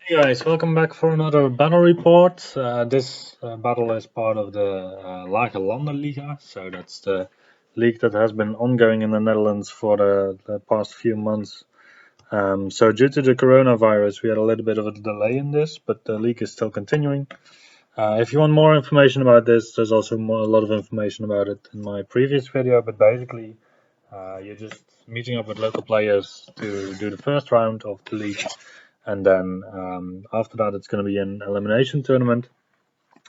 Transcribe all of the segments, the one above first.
Hey guys, welcome back for another battle report. This battle is part of the Lage Landen Liga, so that's the league that has been ongoing in the Netherlands for the past few months. So due to the coronavirus, we had a little bit of a delay in this, but the league is still continuing. If you want more information about this, there's also a lot of information about it in my previous video, but basically you're just meeting up with local players to do the first round of the league, and then after that, it's going to be an elimination tournament.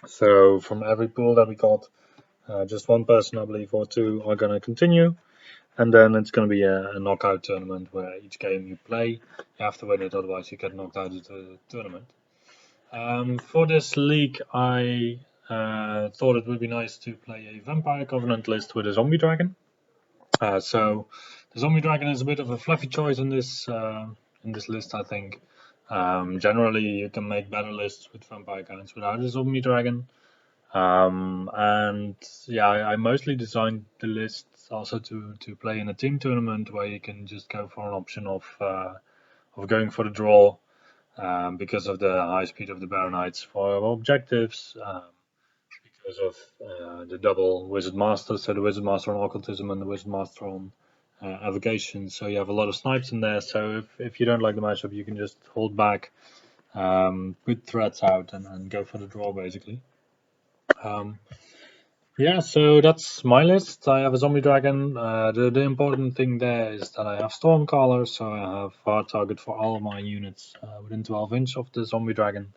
So from every pool that we got, just one person, I believe, or two are going to continue, and then it's going to be a knockout tournament where each game you play, you have to win it, otherwise you get knocked out of the tournament. For this league, I thought it would be nice to play a Vampire Covenant list with a Zombie Dragon. So the zombie dragon is a bit of a fluffy choice in this list, I think. Generally, you can make better lists with vampire counts without a zombie dragon. And yeah, I mostly designed the list also to play in a team tournament where you can just go for an option of going for the draw because of the high speed of the Baronites for objectives. Because of the double Wizard Master, so the Wizard Master on Occultism and the Wizard Master on Avocation. So you have a lot of snipes in there. So if you don't like the matchup, you can just hold back, put threats out, and go for the draw basically. Um, yeah, so that's my list. I have a Zombie Dragon. The important thing there is that I have Stormcaller, so I have hard target for all of my units within 12 inch of the Zombie Dragon.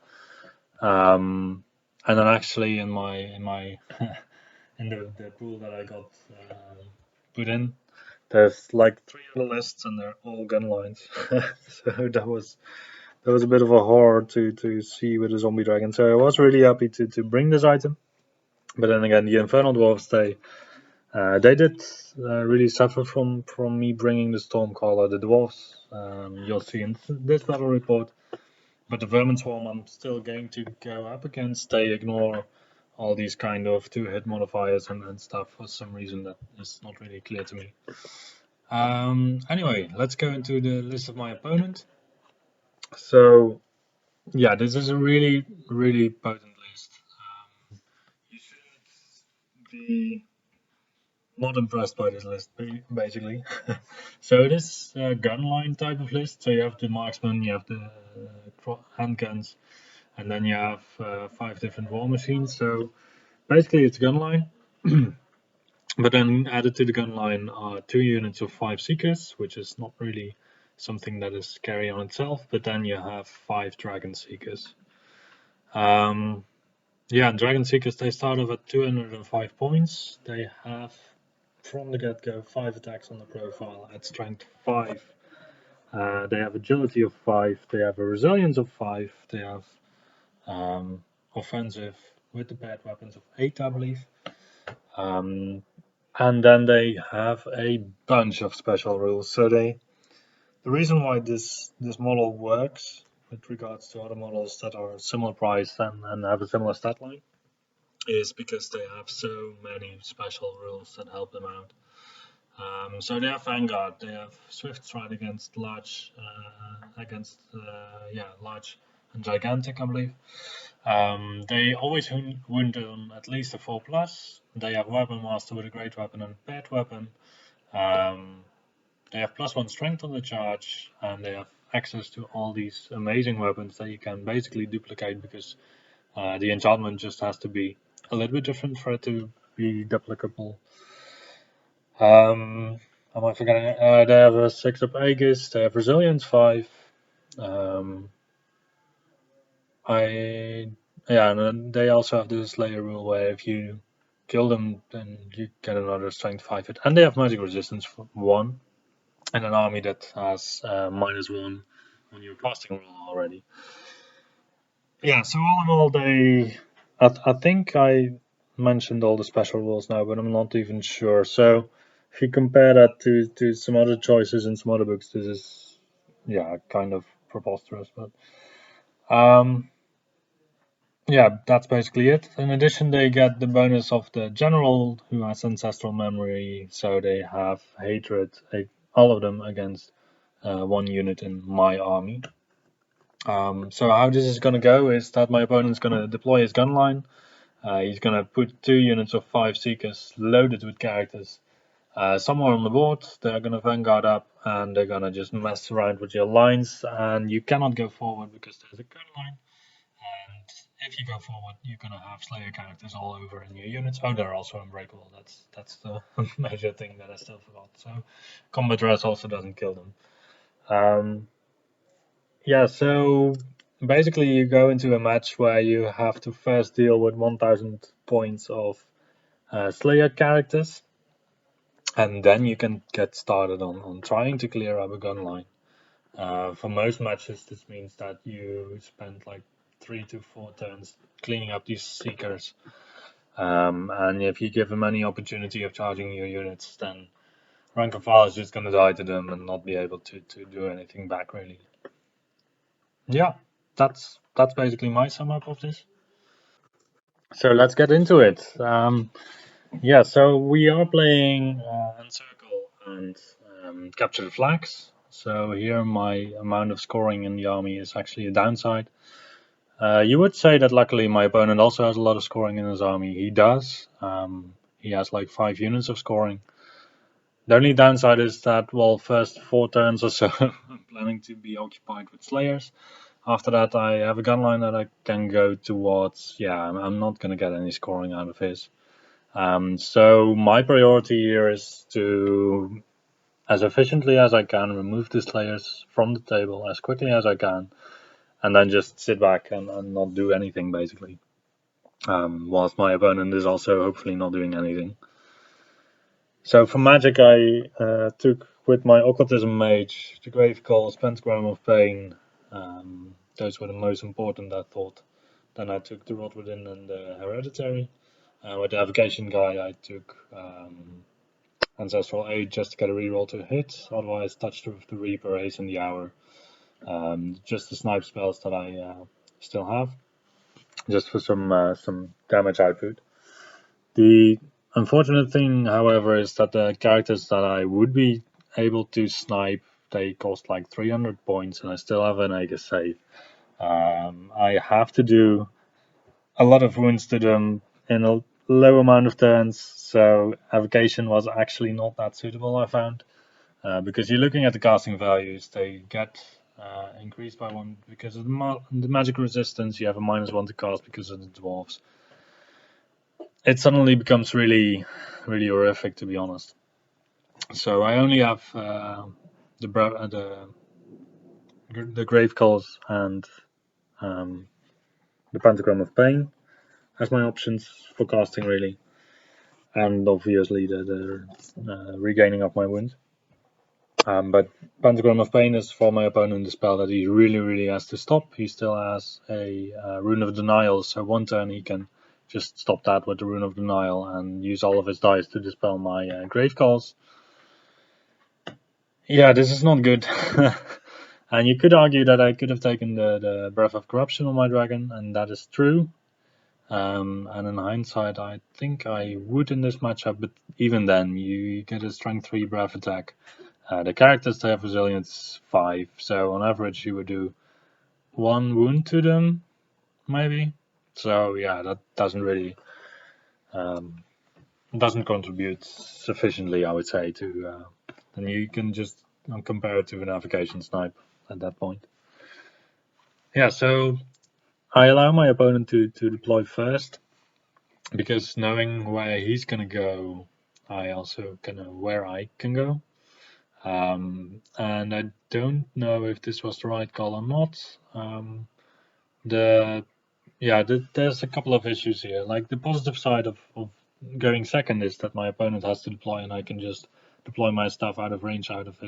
And then actually in my in the pool that I got put in, there's like three other lists and they're all gun lines. So that was a bit of a horror to see with the zombie dragon. So I was really happy to bring this item. But then again, the infernal dwarves they did really suffer from me bringing the stormcaller. The dwarves you'll see in this battle report. But the vermin swarm I'm still going to go up against. They ignore all these kind of two-hit modifiers and stuff for some reason that is not really clear to me. Anyway, let's go into the list of my opponent. So yeah, this is a really potent list. You should be not impressed by this list, basically. So it is a gunline type of list. So you have the marksman, you have the handguns, and then you have five different war machines. So basically, it's gunline. But then added to the gun line are two units of five seekers, which is not really something that is scary on itself. But then you have five dragon seekers. Yeah, dragon seekers they start off at 205 points. They have from the get-go five attacks on the profile at strength 5. They have agility of 5. They have a resilience of 5. They have offensive with the paired weapons of 8, I believe. And then they have a bunch of special rules. So the reason why this model works with regards to other models that are similar price and have a similar stat line is because they have so many special rules that help them out. So they have Vanguard, they have Swift Stride against large, large and gigantic, I believe. They always wound them at least a 4+. They have Weapon Master with a great weapon and paired weapon. They have +1 strength on the charge, and they have access to all these amazing weapons that you can basically duplicate because the enchantment just has to be a little bit different for it to be duplicable. Am I forgetting? They have a 6 of Aegis, they have Resilience 5. Um, I Yeah, and then they also have this Slayer rule where if you kill them, then you get another Strength 5 hit, and they have Magic Resistance for 1, and an army that has -1 on your casting roll already. Yeah, so all in all, I think I mentioned all the special rules now, but I'm not even sure. So if you compare that to some other choices in some other books, this is, yeah, kind of preposterous. But um, yeah, that's basically it. In addition, they get the bonus of the general who has ancestral memory, so they have hatred, all of them against one unit in my army. So how this is going to go is that my opponent's going to deploy his gun line. He's going to put 2 units of 5 Seekers loaded with characters somewhere on the board. They're going to vanguard up and they're going to just mess around with your lines, and you cannot go forward because there's a gun line. And if you go forward, you're going to have Slayer characters all over in your units. Oh, they're also unbreakable. That's the major thing that I still forgot. So combat res also doesn't kill them. Yeah, so basically you go into a match where you have to first deal with 1000 points of Slayer characters, and then you can get started on trying to clear up a gun line. For most matches, this means that you spend like 3 to 4 turns cleaning up these Seekers. And if you give them any opportunity of charging your units, then rank and file is just going to die to them and not be able to do anything back, really. Yeah, that's basically my sum up of this. So let's get into it. Yeah, so we are playing Encircle and Capture the Flags. So here my amount of scoring in the army is actually a downside. You would say that luckily my opponent also has a lot of scoring in his army. He does. He has like 5 units of scoring. The only downside is that, well, first 4 turns or so, I'm planning to be occupied with Slayers. After that, I have a gunline that I can go towards. Yeah, I'm not going to get any scoring out of his. So my priority here is to, as efficiently as I can, remove the Slayers from the table as quickly as I can, and then just sit back and not do anything, basically. Whilst my opponent is also hopefully not doing anything. So for magic, I took with my Occultism Mage, the Grave Calls, Pentagram of Pain. Those were the most important, I thought. Then I took the Rot Within and the Hereditary. With the Avocation guy, I took Ancestral Aid just to get a reroll to hit. Otherwise, Touch of the Reaper, Hasten the Hour. Just the snipe spells that I still have, just for some damage output. The unfortunate thing, however, is that the characters that I would be able to snipe, they cost like 300 points, and I still have an Aegis save. I have to do a lot of wounds to them in a low amount of turns, so Avocation was actually not that suitable, I found. Because you're looking at the casting values, they get increased by 1 because of the magic resistance. You have a -1 to cast because of the dwarves. It suddenly becomes really, really horrific, to be honest. So I only have the Grave Calls and the Pentagram of Pain as my options for casting, really, and obviously the regaining of my wounds. But Pentagram of Pain is for my opponent the spell that he really, really has to stop. He still has a Rune of Denial, so 1 turn he can just stop that with the Rune of Denial and use all of his dice to dispel my Grave Calls. Yeah, this is not good. And you could argue that I could have taken the Breath of Corruption on my dragon, and that is true. And in hindsight, I think I would in this matchup, but even then, you get a Strength 3 Breath attack. The characters have Resilience 5, so on average you would do 1 wound to them, maybe. So yeah, that doesn't really doesn't contribute sufficiently, I would say, to. And you can just compare it to an Avocation snipe at that point. Yeah, so I allow my opponent to deploy first, because knowing where he's gonna go, I also can know where I can go. And I don't know if this was the right call or not. There's a couple of issues here. Like the positive side of going second is that my opponent has to deploy, and I can just deploy my stuff out of range, out of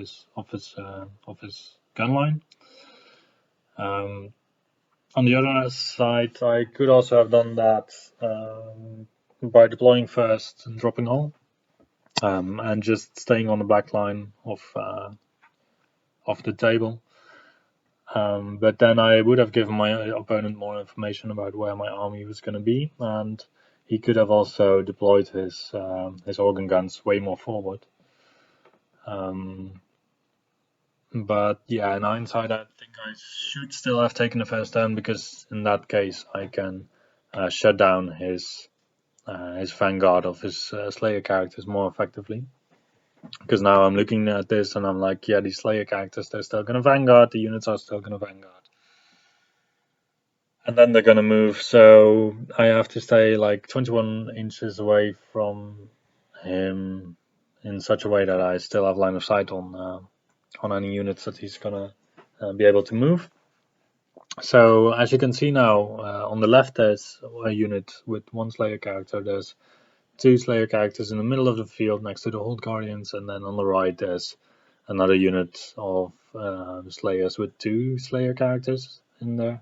his gun line. On the other side, I could also have done that by deploying first and dropping all, and just staying on the back line of the table. But then I would have given my opponent more information about where my army was going to be, and he could have also deployed his organ guns way more forward. Um, But yeah, in hindsight, I think I should still have taken the first turn because in that case I can shut down his vanguard of his Slayer characters more effectively. Because now I'm looking at this and I'm like, yeah, these Slayer characters, they're still gonna vanguard, the units are still gonna vanguard. And then they're gonna move, so I have to stay like 21 inches away from him in such a way that I still have line of sight on any units that he's gonna be able to move. So as you can see now, on the left there's a unit with one Slayer character. There's two Slayer characters in the middle of the field next to the Hold Guardians, and then on the right there's another unit of Slayers with two Slayer characters in there.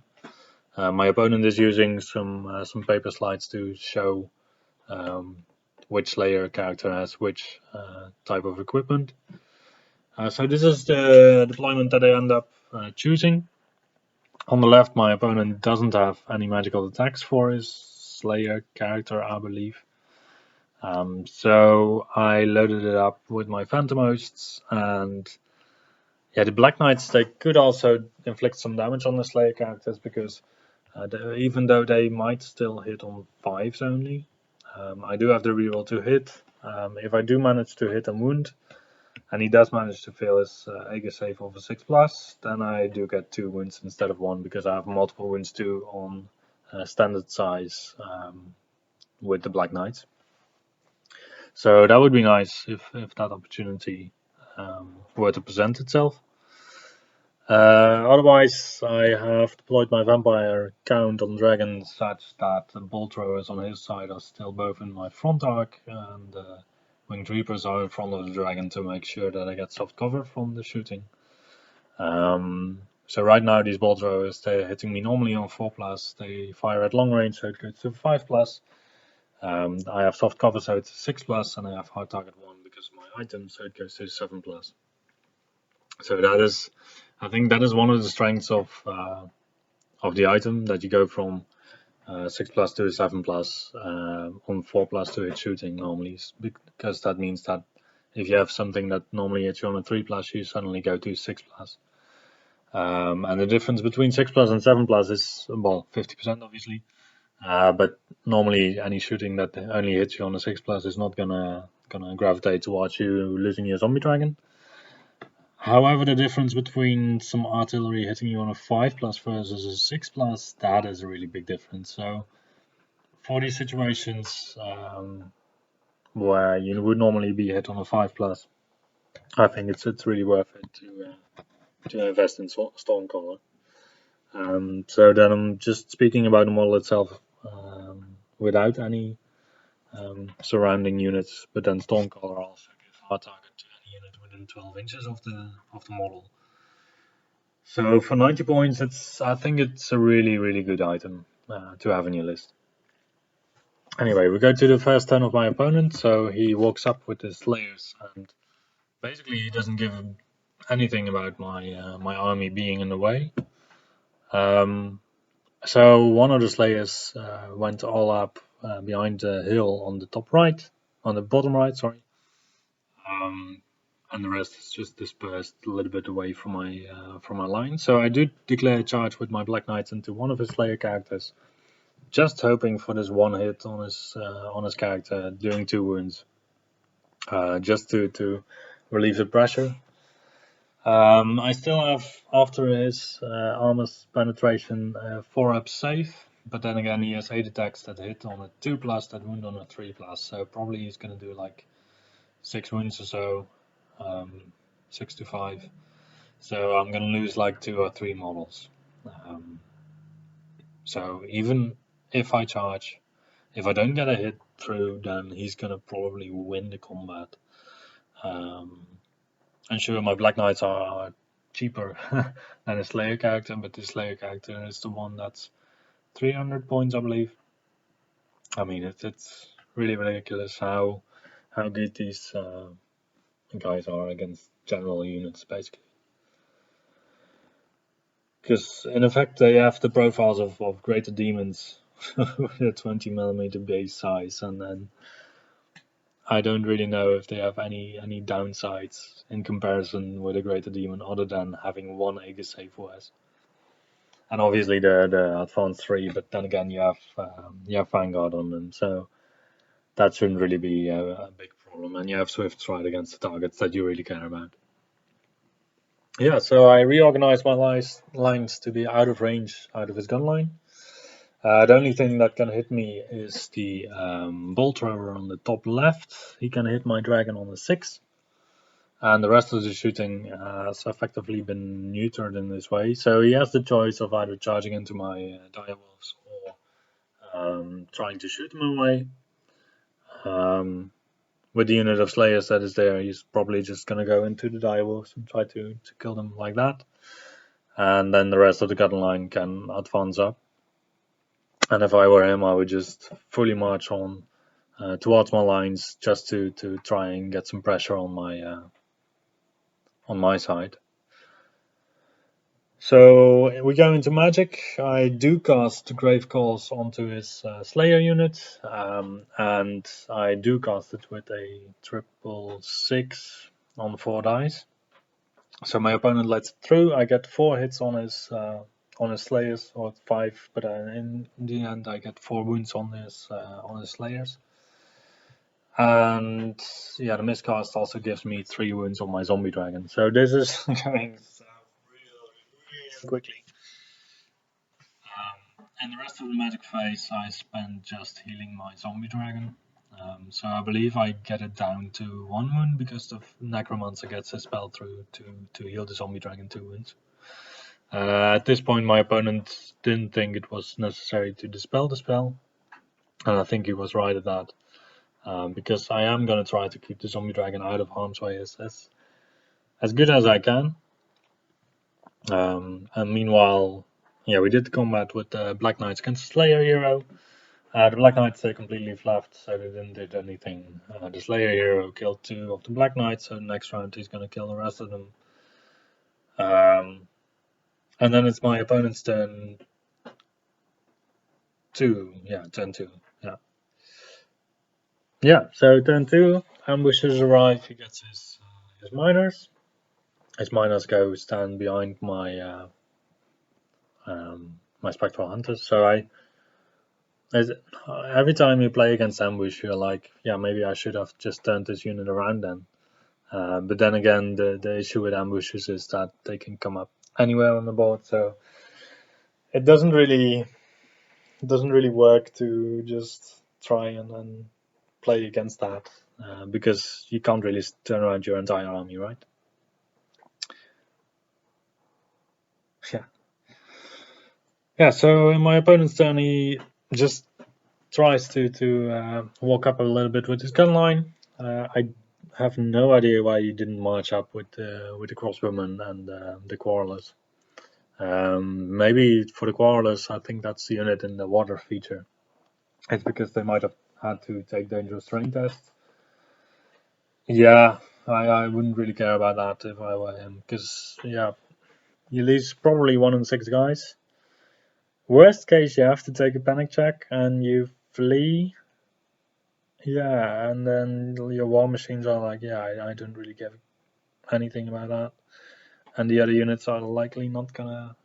My opponent is using some paper slides to show um, which Slayer character has which type of equipment. So this is the deployment that I end up choosing. On the left, my opponent doesn't have any magical attacks for his Slayer character, I believe. So I loaded it up with my Phantom Hosts, and yeah, the Black Knights, they could also inflict some damage on the Slayer characters because even though they might still hit on 5s only, I do have the reroll to hit. If I do manage to hit and wound, and he does manage to fail his Aegis save of a 6+, then I do get 2 wounds instead of 1 because I have multiple wounds too on standard size with the Black Knights. So that would be nice if that opportunity were to present itself. Otherwise, I have deployed my Vampire Count on Dragon such that the Bolt Throwers on his side are still both in my front arc, and Winged Reapers are in front of the Dragon to make sure that I get soft cover from the shooting. So right now these Bolt Throwers, they're hitting me normally on 4+, they fire at long range, so it goes to 5+. I have soft cover, so it's 6+, and I have hard target 1 because of my item, so it goes to 7+. So that is, I think that is one of the strengths of the item, that you go from 6+ to 7+ on 4+ to hit shooting normally, because that means that if you have something that normally hits you on a 3+, you suddenly go to 6+. And the difference between 6+ and 7+ is, well, 50% obviously. But normally any shooting that only hits you on a 6+ is not gonna gravitate towards you losing your zombie dragon. However, the difference between some artillery hitting you on a 5+ versus a 6+, that is a really big difference. So for these situations where you would normally be hit on a 5+, I think it's really worth it to invest in Stormcaller. So then I'm just speaking about the model itself without any surrounding units, but then Stormcaller also gives hard target to any unit within 12 inches of the model. So for 90 points, I think it's a really good item to have in your list. Anyway, we go to the first turn of my opponent. So he walks up with his Slayers, and basically he doesn't give anything about my army being in the way. So one of the Slayers went all up behind the hill on the top right, on the bottom right, sorry. And the rest is just dispersed a little bit away from my line. So I do declare a charge with my Black Knights into one of his Slayer characters, just hoping for this one hit on his character, doing 2 wounds, just to relieve the pressure. I still have, after his armor's penetration, 4-up save, but then again he has 8 attacks that hit on a 2+, that wound on a 3+, so probably he's gonna do like 6 wounds or so, 6 to 5. So I'm gonna lose like 2 or 3 models. So even if I charge, if I don't get a hit through, then he's gonna probably win the combat. And sure, my Black Knights are cheaper than a Slayer character, but the Slayer character is the one that's 300 points, I believe. I mean, it's really ridiculous how good these guys are against general units, basically. Because in effect, they have the profiles of greater demons with a 20mm base size, and then I don't really know if they have any downsides in comparison with a Greater Demon other than having one Aegis save OS. And obviously the Advanced 3, but then again you have Vanguard on them, so that shouldn't really be a big problem. And you have Swift Stride against the targets that you really care about. Yeah, so I reorganized my lines to be out of range, out of his gun line. The only thing that can hit me is the bolt thrower on the top left. He can hit my dragon on the 6. And the rest of the shooting has effectively been neutered in this way. So he has the choice of either charging into my direwolves or trying to shoot them away. With the unit of slayers that is there, he's probably just going to go into the direwolves and try to kill them like that. And then the rest of the gun line can advance up. And if I were him, I would just fully march on towards my lines just to try and get some pressure on my side. So we go into magic. I do cast Grave Calls onto his Slayer unit, and I do cast it with a 666 on 4 dice. So my opponent lets it through. I get 4 hits on his Slayers, or 5, but in the end I get 4 wounds on his Slayers. And yeah, the miscast also gives me 3 wounds on my Zombie Dragon. So this is going really quickly. And the rest of the magic phase I spend just healing my Zombie Dragon. So I believe I get it down to 1 wound because the Necromancer gets a spell through to heal the Zombie Dragon 2 wounds. At this point my opponent didn't think it was necessary to dispel the spell, and I think he was right at that, because I am going to try to keep the Zombie Dragon out of harm's way as good as I can. And meanwhile, yeah, we did the combat with the Black Knights against the Slayer hero. The Black Knights completely fluffed, so they didn't do anything. The Slayer hero killed 2 of the Black Knights, so next round he's going to kill the rest of them. And then it's my opponent's turn 2. Yeah, turn 2. Yeah. Yeah, so turn 2, ambushes arrive, he gets his miners. His miners go stand behind my my Spectral Hunters, so every time you play against ambush, you're like, yeah, maybe I should have just turned this unit around then. But then again, the issue with ambushes is that they can come up anywhere on the board, so it doesn't really work to just try and play against that, because you can't really turn around your entire army, right? Yeah. Yeah. So in my opponent's turn, he just tries to walk up a little bit with his gun line. I have no idea why he didn't march up with the crossbowmen and the quarrelers. Maybe for the quarrelers, I think that's the unit in the water feature. It's because they might have had to take dangerous terrain tests. Yeah, I wouldn't really care about that if I were him, because yeah, you lose probably 1 in 6 guys. Worst case, you have to take a panic check and you flee. Yeah, and then your war machines are like, yeah, I don't really give anything about that. And the other units are likely not gonna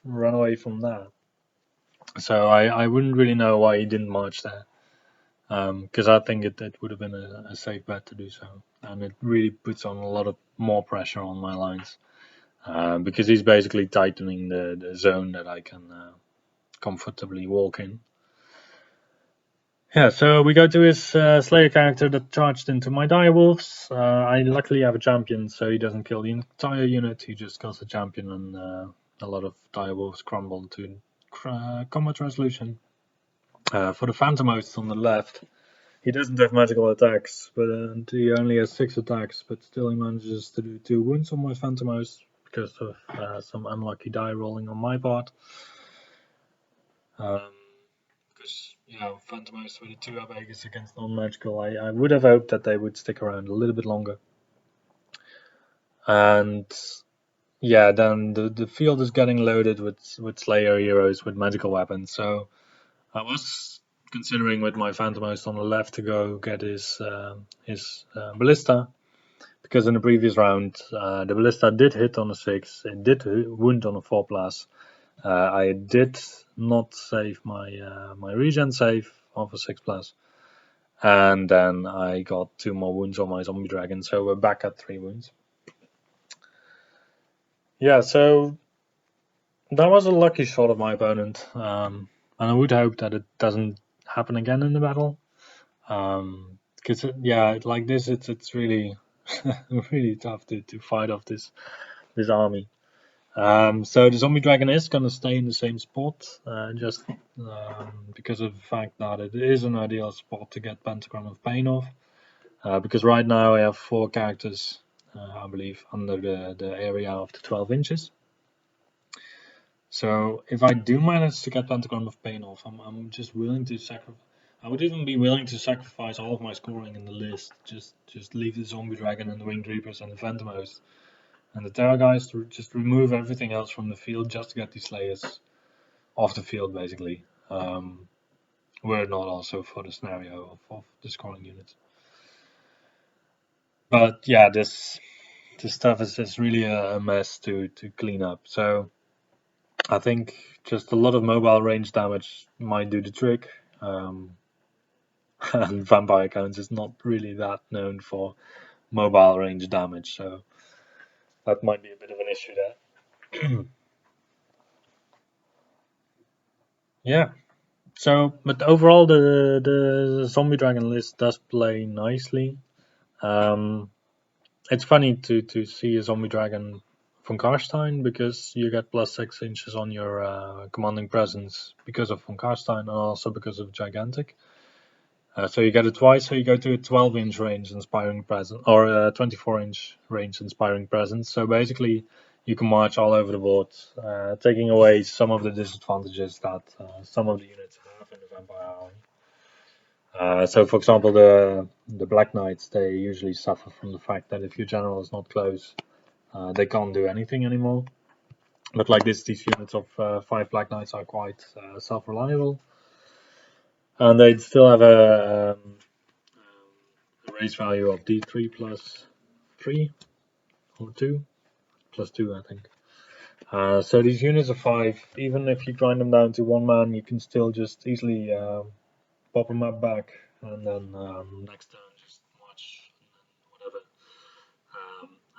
run away from that. So I wouldn't really know why he didn't march there. Because I think it would have been a safe bet to do so. And it really puts on a lot of more pressure on my lines. Because he's basically tightening the zone that I can comfortably walk in. Yeah, so we go to his Slayer character that charged into my direwolves. I luckily have a champion, so he doesn't kill the entire unit. He just kills the champion, and a lot of direwolves crumble to combat resolution. For the Phantom Host on the left, he doesn't have magical attacks, but he only has 6 attacks, but still he manages to do 2 wounds on my Phantom Host because of some unlucky die rolling on my part. Because, Phantom Host with a 2 up Aegis against non-magical, I would have hoped that they would stick around a little bit longer. And yeah, then the field is getting loaded with Slayer heroes with magical weapons, so I was considering with my Phantomhost on the left to go get his ballista, because in the previous round the ballista did hit on a 6, it did wound on a 4 plus. I did not save my regen save of a 6 plus, and then I got 2 more wounds on my zombie dragon, so we're back at 3 wounds. Yeah, so that was a lucky shot of my opponent, and I would hope that it doesn't happen again in the battle. Because yeah, like this, it's really really tough to fight off this army. So the zombie dragon is gonna stay in the same spot, just because of the fact that it is an ideal spot to get Pentagram of Pain off. Because right now I have 4 characters, I believe, under the area of the 12 inches. So if I do manage to get Pentagram of Pain off, I'm just willing to sacrifice. I would even be willing to sacrifice all of my scoring in the list. Just leave the Zombie Dragon and the Winged Reapers and the Phantom Host and the Terra guys to just remove everything else from the field just to get these Slayers off the field, basically. Were it not also for the scenario of the scoring units. But yeah, this stuff is really a mess to clean up. So I think just a lot of mobile range damage might do the trick. And Vampire Counts is not really that known for mobile range damage, so that might be a bit of an issue there. Yeah. So, but overall, the Zombie Dragon list does play nicely. Um, it's funny to see a Zombie Dragon von Karstein because you get plus 6 inches on your commanding presence because of von Karstein and also because of Gigantic. So you get it twice, so you go to a 12-inch range Inspiring Presence, or a 24-inch range Inspiring Presence. So basically, you can march all over the board, taking away some of the disadvantages that some of the units have in the Vampire Army. So for example, the Black Knights, they usually suffer from the fact that if your general is not close, they can't do anything anymore. But like this, these units of 5 Black Knights are quite self-reliable. And they still have a race value of D3 plus 3 or 2 plus 2, I think. So these units of 5, even if you grind them down to 1 man, you can still just easily pop them up back, and then next turn just march and whatever.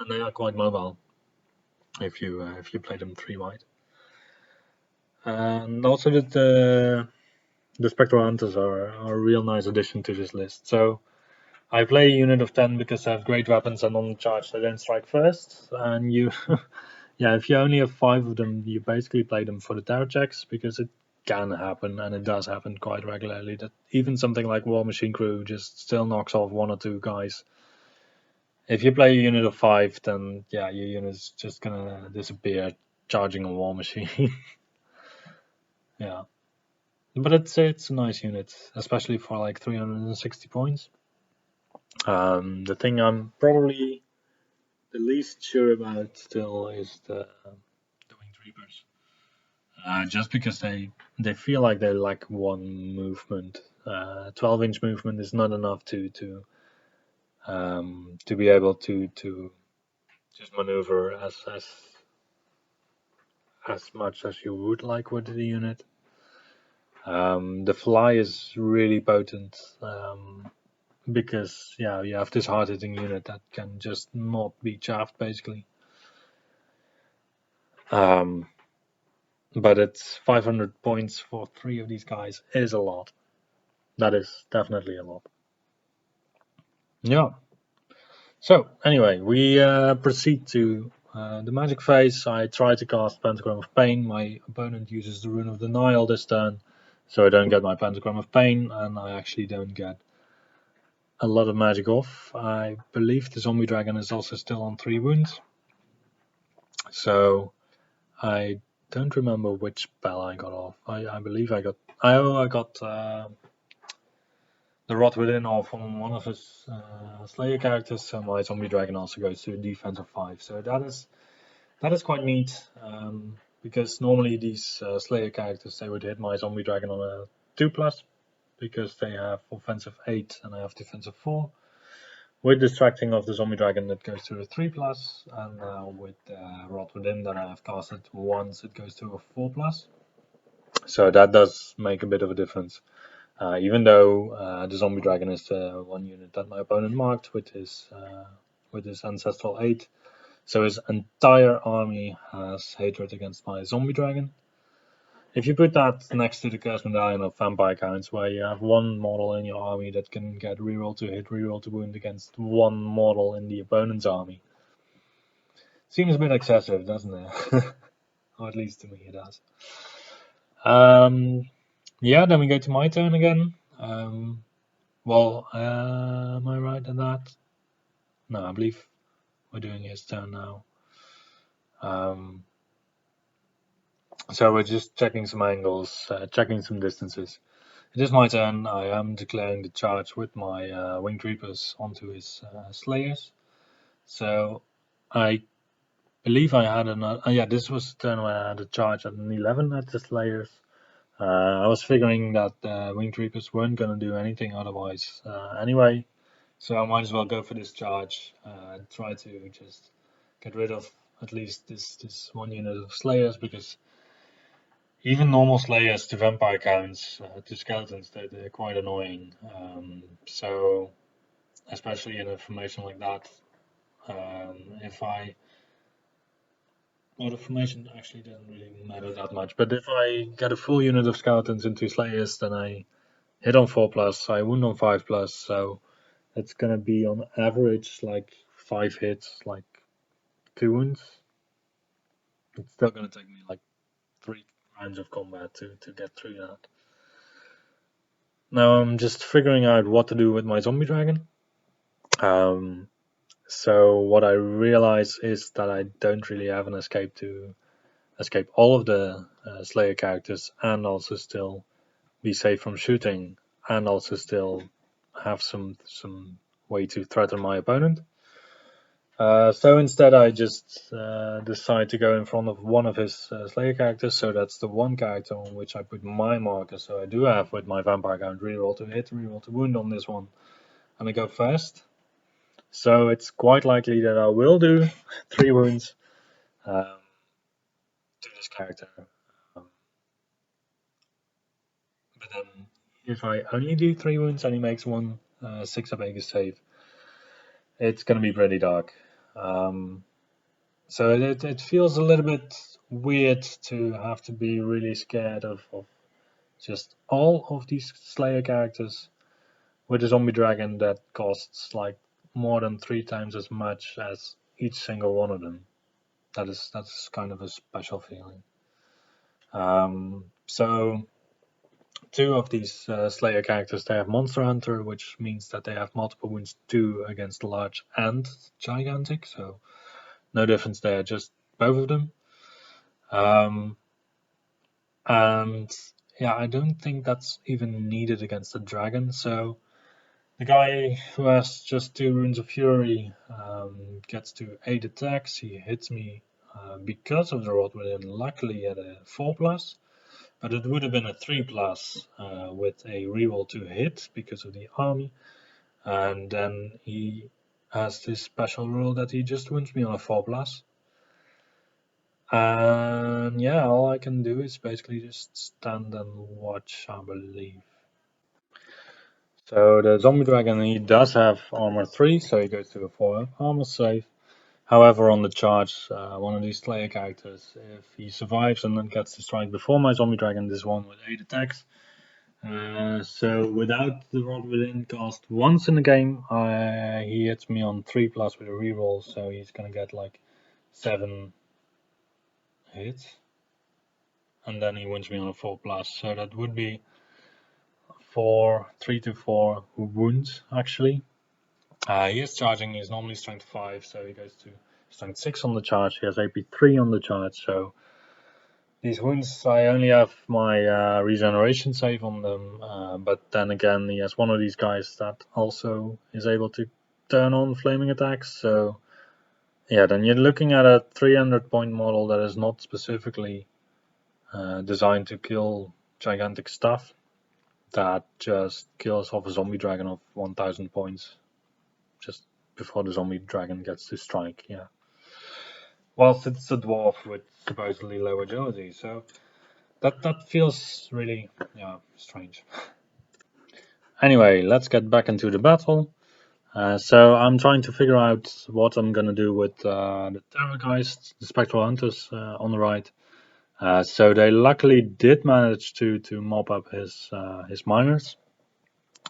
And they are quite mobile if you play them 3 wide. And also the Spectral Hunters are a real nice addition to this list. So I play a unit of 10 because they have great weapons and on the charge they don't strike first. And you, yeah, if you only have 5 of them, you basically play them for the terror checks because it can happen, and it does happen quite regularly, that even something like War Machine Crew just still knocks off 1 or 2 guys. If you play a unit of 5, then yeah, your unit's just gonna disappear charging a War Machine. Yeah. But it's a nice unit, especially for like 360 points. The thing I'm probably the least sure about still is the Winged Reapers. Just because they feel like they lack 1 movement. 12-inch movement is not enough to be able to just maneuver as much as you would like with the unit. The fly is really potent. Because yeah, you have this hard hitting unit that can just not be chaffed basically. But it's 500 points for 3 of these guys is a lot. That is definitely a lot. Yeah. So anyway, we proceed to the magic phase. I try to cast Pentagram of Pain. My opponent uses the Rune of Denial this turn, so I don't get my Pentagram of Pain, and I actually don't get a lot of magic off. I believe the Zombie Dragon is also still on 3 wounds. So I don't remember which spell I got off. I believe I got the Rot Within off on one of his Slayer characters, so my Zombie Dragon also goes to a defense of 5. So that is quite neat, because normally these Slayer characters, they would hit my Zombie Dragon on a 2+. because they have offensive 8 and I have defensive 4. With distracting of the zombie dragon, it goes to a 3+, and now with Rot Within that I have casted once, it goes to a 4+. So that does make a bit of a difference. Even though the zombie dragon is the one unit that my opponent marked with his ancestral 8, so his entire army has hatred against my zombie dragon. If you put that next to the curse medallion of vampire counts, where you have one model in your army that can get reroll to hit, reroll to wound against one model in the opponent's army, seems a bit excessive, doesn't it? Or at least to me it does. Yeah, then we go to my turn again. Well, am I right in that? No, I believe we're doing his turn now. So we're just checking some angles, checking some distances. It is my turn. I am declaring the charge with my Winged Reapers onto his Slayers. So I believe I had another. Yeah, this was the turn where I had a charge at an 11 at the Slayers. I was figuring that Winged Reapers weren't going to do anything otherwise anyway. So I might as well go for this charge and try to just get rid of at least this one unit of Slayers, because even normal Slayers to vampire counts to skeletons, they're quite annoying. So especially in a formation like that, if I well, the formation actually doesn't really matter that much, but if I get a full unit of skeletons into Slayers, then I hit on 4+, I wound on 5+, so it's gonna be on average like 5 hits, like 2 wounds. It's still gonna take me like 3 rounds of combat to get through that. Now I'm just figuring out what to do with my zombie dragon. So what I realize is that I don't really have an escape to escape all of the Slayer characters and also still be safe from shooting and also still have some way to threaten my opponent. So instead I just decide to go in front of one of his Slayer characters, so that's the one character on which I put my marker. So I do have with my vampire count reroll to hit, reroll to wound on this one, and I go first. So it's quite likely that I will do 3 wounds to this character. But then if I only do 3 wounds and he makes one 6-up Aegis save, it's gonna be pretty dark. So it feels a little bit weird to have to be really scared of just all of these Slayer characters with a zombie dragon that costs like more than 3 times as much as each single one of them. That's kind of a special feeling. So 2 of these Slayer characters, they have Monster Hunter, which means that they have multiple wounds 2 against large and gigantic, so no difference there, just both of them. And yeah, I don't think that's even needed against a dragon, so the guy who has just 2 Runes of Fury gets to 8 attacks. He hits me because of the Rod Within, luckily at a 4+, but it would have been a 3+ with a reroll to hit because of the army. And then he has this special rule that he just wounds me on a 4+. And yeah, all I can do is basically just stand and watch, I believe. So the zombie dragon, he does have armor 3, so he goes to a 4 armor save. However, on the charge, one of these Slayer characters, if he survives and then gets the strike before my zombie dragon, this one with 8 attacks. So without the Rod Within cast once in the game, he hits me on 3+ with a reroll, so he's gonna get like 7 hits. And then he wins me on a 4+, so that would be 3 to 4 wounds actually. He is charging, he's normally strength 5, so he goes to strength 6 on the charge, he has AP 3 on the charge, so these wounds, I only have my regeneration save on them, but then again, he has one of these guys that also is able to turn on flaming attacks, so yeah, then you're looking at a 300 point model that is not specifically designed to kill gigantic stuff. that just kills off a zombie dragon of 1000 points just before the zombie dragon gets to strike. Yeah. Whilst it's a dwarf with supposedly low agility, so that feels really strange. Anyway, let's get back into the battle. So I'm trying to figure out what I'm gonna do with the Terrorgeist, the Spectral Hunters on the right. So they luckily did manage to mop up his miners.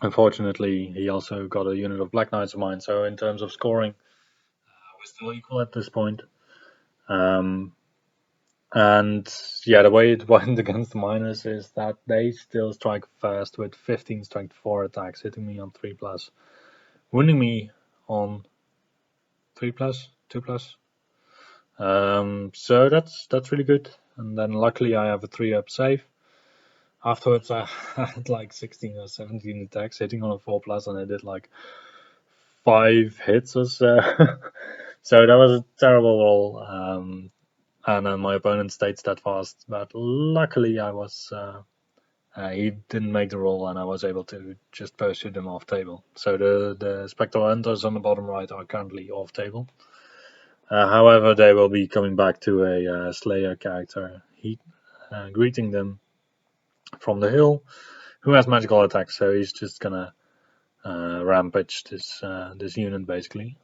Unfortunately, he also got a unit of Black Knights of mine. So in terms of scoring, we're still equal at this point. And yeah, the way it went against the miners is that they still strike fast with 15 strength 4 attacks, hitting me on 3+, wounding me on 3+, 2+. So that's really good. And then luckily I have a 3-up save. Afterwards I had like 16 or 17 attacks hitting on a 4+, and I did like 5 hits or so. So that was a terrible roll. And then my opponent stayed steadfast, but luckily I was he didn't make the roll, and I was able to just shoot him off table. So the Spectral Hunters on the bottom right are currently off table. However, they will be coming back to a Slayer character, greeting them from the hill, who has magical attacks. So he's just gonna rampage this unit basically.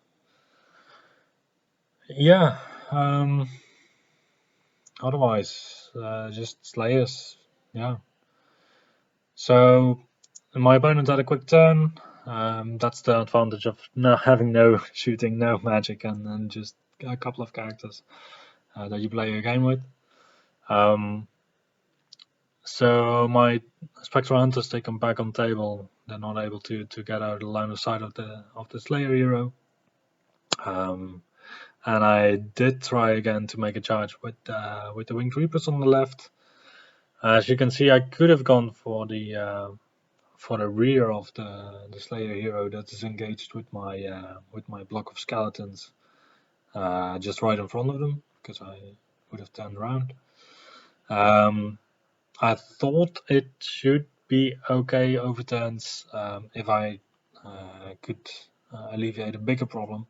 Yeah. Otherwise, just Slayers. Yeah. So my opponent had a quick turn. That's the advantage of having no shooting, no magic, and just a couple of characters that you play a game with. So my Spectral Hunters, they come back on table. They're not able to get out of the line of sight of the Slayer hero. And I did try again to make a charge with the Winged Reapers on the left. As you can see, I could have gone for the rear of the Slayer hero that is engaged with my block of skeletons, just right in front of them, because I would have turned around. I thought it should be okay over turns if I could alleviate a bigger problem,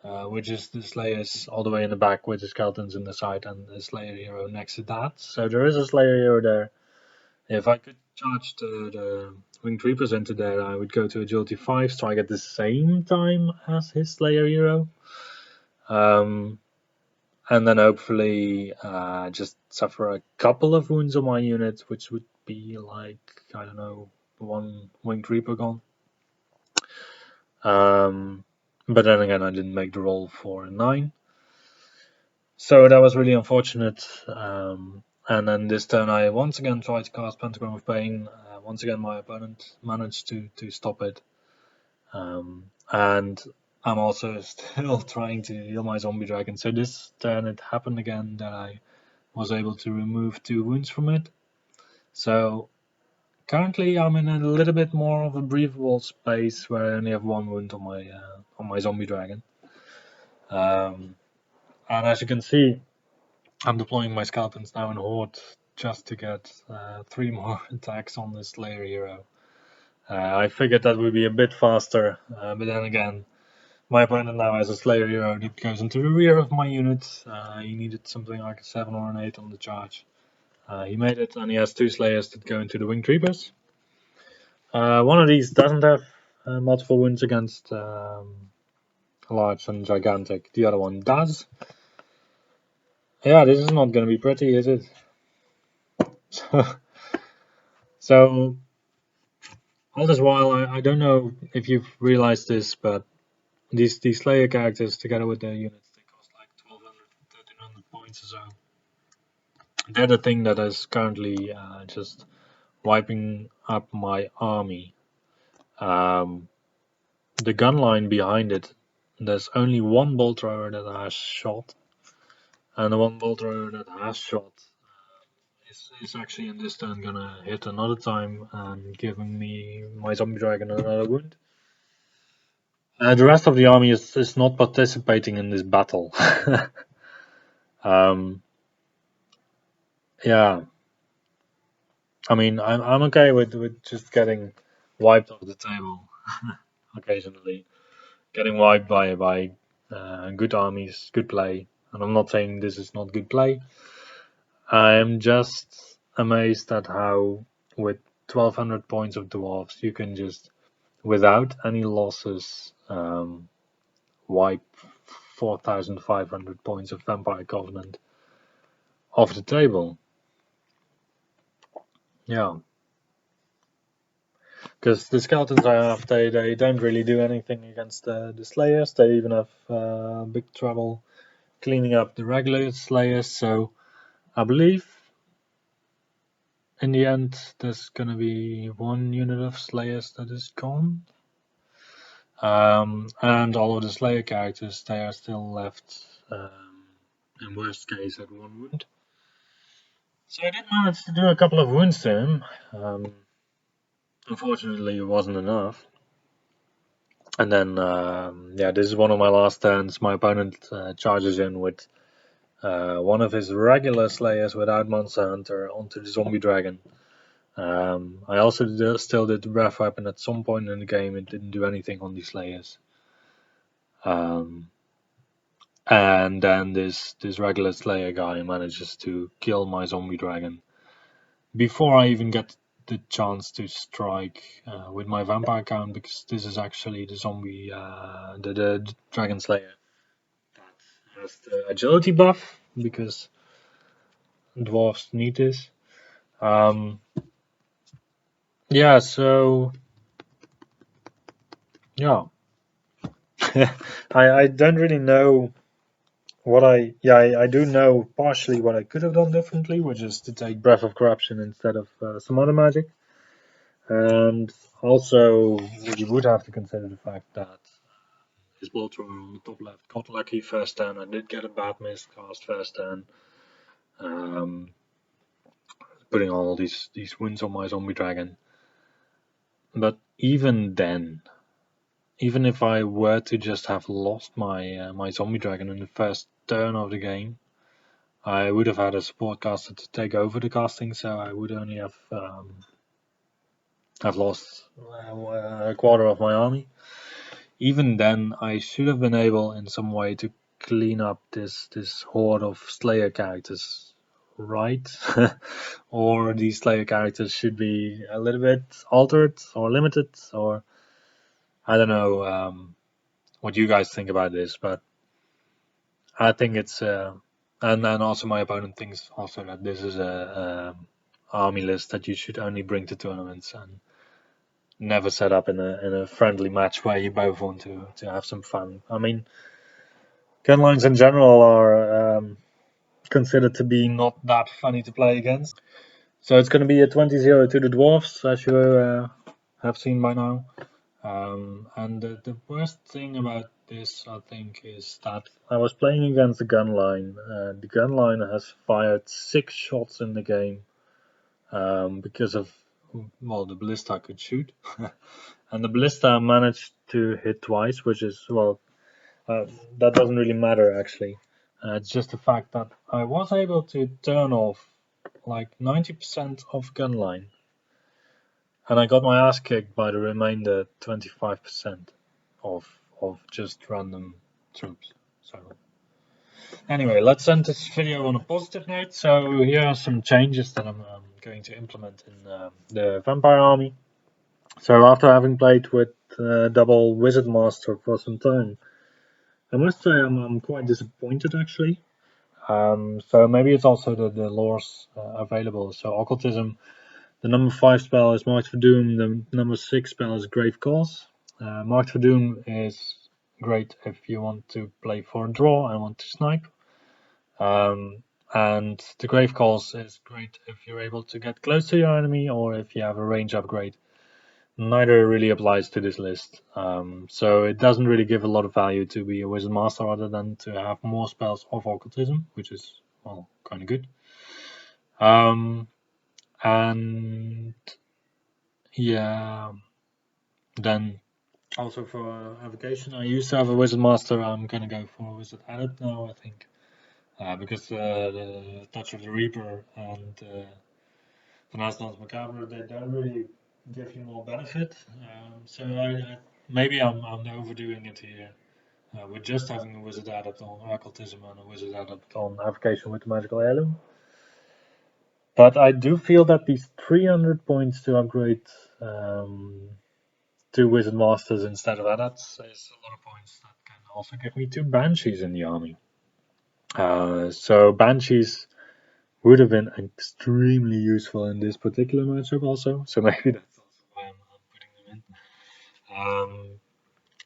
which is the Slayers all the way in the back with the skeletons in the side and the Slayer hero next to that. So there is a Slayer hero there. If I could charge the Winged Reapers into there, I would go to Agility 5, strike at the same time as his Slayer hero. And then hopefully just suffer a couple of wounds on my unit, which would be like, I don't know, 1 Winged Reaper gone. But then again, I didn't make the roll for a 9. So that was really unfortunate. And then this turn I once again tried to cast Pentagram of Pain. Once again my opponent managed to stop it. And I'm also still trying to heal my zombie dragon. So this turn it happened again that I was able to remove 2 wounds from it. So currently I'm in a little bit more of a breathable space where I only have 1 wound on my zombie dragon. And as you can see, I'm deploying my skeletons now in Horde just to get 3 more attacks on this Slayer hero. I figured that would be a bit faster, but then again, my opponent now has a Slayer hero that goes into the rear of my unit. He needed something like a 7 or an 8 on the charge. He made it, and he has 2 Slayers that go into the Winged Reapers. One of these doesn't have multiple wounds against large and gigantic. The other one does. Yeah, this is not going to be pretty, is it? So all this while, I don't know if you've realized this, but these Slayer characters, together with their units, they cost like 1200, 1300 points or so. They're the thing that is currently just wiping up my army. The gun line behind it, there's only 1 bolt thrower that has shot, and the 1 bolt thrower that has shot is actually in this turn gonna hit another time and giving me my zombie dragon another wound. The rest of the army is not participating in this battle. Yeah. I mean, I'm okay with just getting wiped off the table occasionally. Getting wiped by good armies, good play. And I'm not saying this is not good play. I'm just amazed at how, with 1200 points of dwarves, you can just, without any losses, wipe 4500 points of Vampire Covenant off the table. Yeah. Because the skeletons I have, they don't really do anything against the Slayers. They even have big trouble cleaning up the regular Slayers. So I believe in the end there's gonna be one unit of Slayers that is gone. And all of the Slayer characters, they are still left, in worst case, at one wound. So I did manage to do a couple of wounds to him. Unfortunately, it wasn't enough. And then, yeah, this is one of my last turns. My opponent charges in with one of his regular Slayers without Monster Hunter onto the Zombie Dragon. I also still did the Breath Weapon at some point in the game. It didn't do anything on these Slayers. And then this regular Slayer guy manages to kill my Zombie Dragon before I even get the chance to strike with my Vampire count, because this is actually the zombie, the Dragon Slayer that has the agility buff, because dwarves need this. Yeah, so yeah, I don't really know what I do know partially what I could have done differently, which is to take Breath of Corruption instead of some other magic. And also, you would have to consider the fact that his blood thrower on the top left got lucky first turn. I did get a bad miscast first turn, um, putting all these wounds on my Zombie Dragon. But even then, even if I were to just have lost my my Zombie Dragon in the first turn of the game, I would have had a support caster to take over the casting, so I would only have lost a quarter of my army. Even then, I should have been able in some way to clean up this horde of Slayer characters, right? Or these Slayer characters should be a little bit altered or limited, or I don't know what you guys think about this, but I think it's and then also my opponent thinks also that this is a army list that you should only bring to tournaments and never set up in a friendly match where you both want to have some fun. I mean, gunlines in general are considered to be not that funny to play against. So it's going to be a 20-0 to the dwarfs, as you have seen by now. And the worst thing about this, I think, is that I was playing against the gunline. The gunline has fired 6 shots in the game because of, well, the ballista could shoot. And the ballista managed to hit twice, which is, well, that doesn't really matter actually. It's just the fact that I was able to turn off like 90% of gunline, and I got my ass kicked by the remainder 25% of just random troops. So anyway, let's end this video on a positive note. So here are some changes that I'm going to implement in the vampire army. So after having played with double wizard master for some time, I must say I'm quite disappointed actually. So maybe it's also the lores available. So occultism, the number 5 spell is Marked for Doom, the number 6 spell is Grave Cause. Marked for Doom is great if you want to play for a draw and want to snipe. And the Grave Cause is great if you're able to get close to your enemy or if you have a range upgrade. Neither really applies to this list, so it doesn't really give a lot of value to be a Wizard Master other than to have more spells of Occultism, which is, well, kind of good. And yeah, then also for Avocation, I used to have a Wizard Master. I'm gonna go for a Wizard Adept now, I think, because the Touch of the Reaper and Penasdance Macabre, they don't really give you more benefit. So maybe I'm overdoing it here. With just having a wizard adept on occultism and a wizard adept on avocation with the magical heirloom. But I do feel that these 300 points to upgrade two wizard masters instead of adepts is a lot of points that can also give me two banshees in the army. So banshees would have been extremely useful in this particular matchup also. So maybe that's also why I'm putting them in.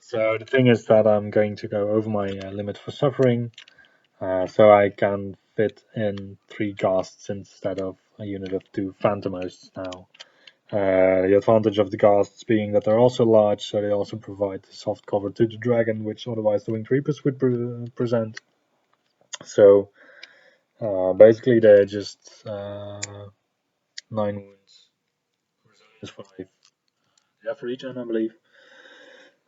So the thing is that I'm going to go over my limit for suffering, so I can fit in 3 ghasts instead of a unit of 2 phantomos now. The advantage of the ghasts being that they're also large, so they also provide soft cover to the dragon, which otherwise the winged reapers would present. So basically they're just 9 wounds, resilience 5. Yeah, for each, I believe.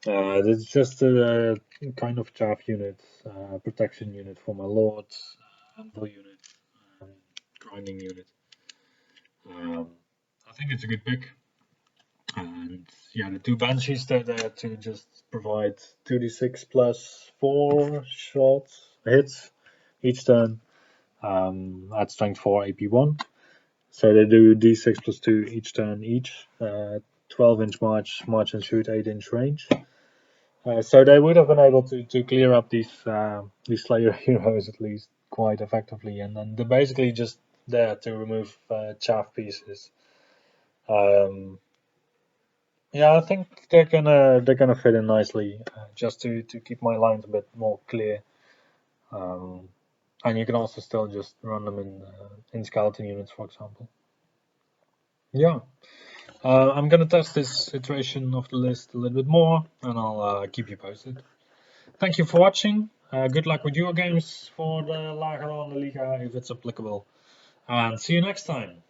It's just a kind of chaff unit, protection unit for my lords, anvil unit, and grinding unit. I think it's a good pick. And yeah, the 2 banshees they're there to just provide 2d6 plus 4 shots, hits each turn at strength 4, AP 1. So they do d6 plus 2 each turn each. 12-inch march and shoot, 8-inch range. So they would have been able to clear up these Slayer heroes at least quite effectively, and then they're basically just there to remove chaff pieces. Yeah, I think they're gonna fit in nicely, just to keep my lines a bit more clear. And you can also still just run them in skeleton units, for example. Yeah. I'm gonna test this iteration of the list a little bit more, and I'll keep you posted. Thank you for watching. Good luck with your games for the Lage Landen Liga if it's applicable, and see you next time.